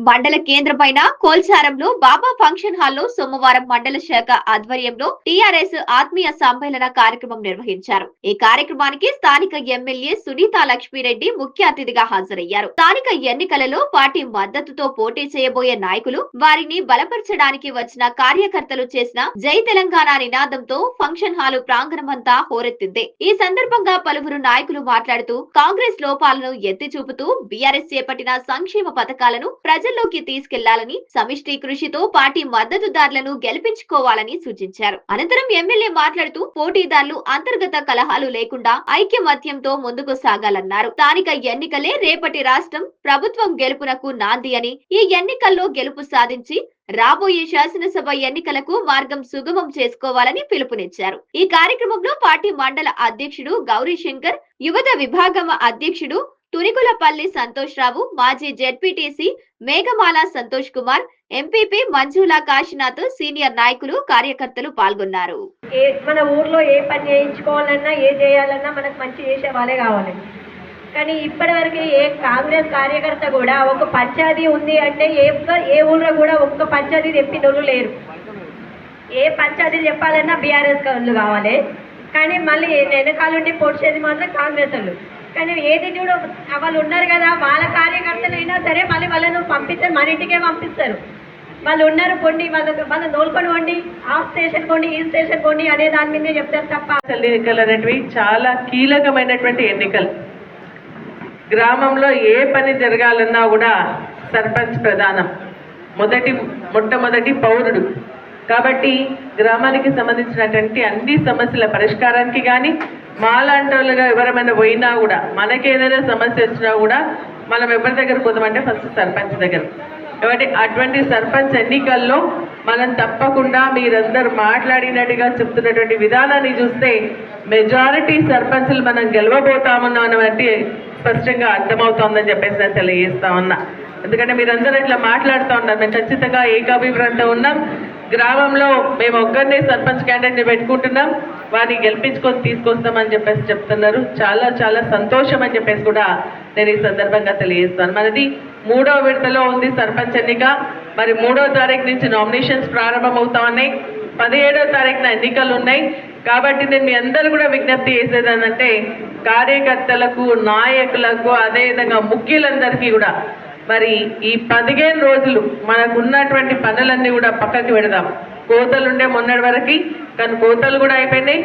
మండల కేంద్రమైన కోల్చారంలో బాబా ఫంక్షన్ హాల్లో సోమవారం మండల శాఖ ఆధ్వర్యంలో టీఆర్ఎస్ ఆత్మీయ సమ్మేళన కార్యక్రమం నిర్వహించారు. ఈ కార్యక్రమానికి స్థానిక ఎమ్మెల్యే సునీతా లక్ష్మీరెడ్డి ముఖ్య అతిథిగా హాజరయ్యారు. స్థానిక ఎన్నికలలో పార్టీ మద్దతుతో పోటీ చేయబోయే నాయకులు, వారిని బలపరచడానికి వచ్చిన కార్యకర్తలు చేసిన జై తెలంగాణ నినాదంతో ఫంక్షన్ హాలు ప్రాంగణమంతా హోరెత్తింది. ఈ సందర్భంగా పలువురు నాయకులు మాట్లాడుతూ కాంగ్రెస్ లోపాలను ఎత్తి చూపుతూ బీఆర్ఎస్ చేపట్టిన సంక్షేమ పథకాలను ప్రజల్లోకి తీసుకెళ్లాలని, సమిష్టి కృషితో పార్టీ మద్దతుదారులను గెలిపించుకోవాలని సూచించారు. అనంతరం ఎమ్మెల్యే మాట్లాడుతూ పోటీదారులు అంతర్గత కలహాలు లేకుండా ఐక్యమత్యంతో ముందుకు సాగాలన్నారు. స్థానిక ఎన్నికలే రేపటి రాష్ట్రం ప్రభుత్వం గెలుపునకు నాంది అని, ఈ ఎన్నికల్లో గెలుపు సాధించి రాబోయే శాసనసభ ఎన్నికలకు మార్గం సుగమం చేసుకోవాలని పిలుపునిచ్చారు. ఈ కార్యక్రమంలో పార్టీ మండల అధ్యక్షుడు గౌరీశంకర్, యువత విభాగం అధ్యక్షుడు తునికులపల్లి సంతోష్ రావు, మాజీ ZPTC Meghamala Santosh Kumar, MPP Manjula Kashinath, senior నాయకులు, కార్యకర్తలు పాల్గొన్నారు. మన ఊర్లో ఏ పని చేయించుకోవాలన్నా, ఏ చేయాలన్నా మనకు మంచి చేసే వాళ్ళే కావాలి. కానీ ఇప్పటివరకు ఏ కాంగ్రెస్ కార్యకర్త కూడా ఒక పంచాయతీ ఉంది అంటే ఏ ఊళ్ళో కూడా ఒక్క పంచాయతీ తెప్పినోళ్ళు లేరు. ఏ పంచాయతీ చెప్పాలన్నా బీఆర్ఎస్ వాళ్ళు కావాలి. కానీ మళ్ళీ వెనకాలండి పొడిచేది మాత్రం కాంగ్రెస్ వాళ్ళు. కానీ ఏది చూడ వాళ్ళు ఉన్నారు కదా, వాళ్ళ కార్యకర్తలు అయినా సరే మళ్ళీ వాళ్ళను పంపిస్తారు, మన ఇంటికే పంపిస్తారు. వాళ్ళు ఉన్నారు కొండి, వాళ్ళు నోలుకొని కొండి, ఆ స్టేషన్ కొండి, ఈ స్టేషన్ కొండి అనే దాని మీదే చెప్తారు తప్ప. ఎన్నికలు అనేటివి చాలా కీలకమైనటువంటి ఎన్నికలు. గ్రామంలో ఏ పని జరగాలన్నా కూడా సర్పంచ్ ప్రధానం, మొట్టమొదటి పౌరుడు. కాబట్టి గ్రామానికి సంబంధించినటువంటి అన్ని సమస్యల పరిష్కారానికి కానీ, మాలాంటి వాళ్ళుగా ఎవరైనా పోయినా కూడా, మనకి ఏదైనా సమస్య వచ్చినా కూడా మనం ఎవరి దగ్గర పోతామంటే ఫస్ట్ సర్పంచ్ దగ్గర. కాబట్టి అటువంటి సర్పంచ్ ఎన్నికల్లో మనం తప్పకుండా మీరందరూ మాట్లాడినట్టుగా చెప్తున్నటువంటి విధానాన్ని చూస్తే మెజారిటీ సర్పంచ్లు మనం గెలవబోతామన్నటువంటి స్పష్టంగా అర్థమవుతోందని చెప్పేసి నేను తెలియజేస్తా ఉన్నా. ఎందుకంటే మీరందరూ ఇట్లా మాట్లాడుతూ ఉన్నారు, మేము ఖచ్చితంగా ఏకాభిప్రాయంతో ఉన్నాం. గ్రామంలో మేము ఒక్కరినే సర్పంచ్ క్యాండిడేట్ని పెట్టుకుంటున్నాం, వారిని గెలిపించుకొని తీసుకొస్తామని చెప్పేసి చెప్తున్నారు. చాలా చాలా సంతోషం అని చెప్పేసి కూడా నేను ఈ సందర్భంగా తెలియజేస్తాను. మనది 3వ విడతలో ఉంది సర్పంచ్ ఎన్నిక. మరి 3వ తారీఖు నుంచి నామినేషన్స్ ప్రారంభమవుతా ఉన్నాయి, 17వ తారీఖున ఎన్నికలు ఉన్నాయి. కాబట్టి నేను మీ అందరూ కూడా విజ్ఞప్తి చేసేది ఏంటంటే కార్యకర్తలకు, నాయకులకు, అదేవిధంగా ముఖ్యులందరికీ కూడా మరి ఈ 15 రోజులు మనకు ఉన్నటువంటి పనులన్నీ కూడా పక్కకి పెడదాం. కోతలు ఉండే మొన్నటి వరకు, కానీ కోతలు కూడా అయిపోయినాయి.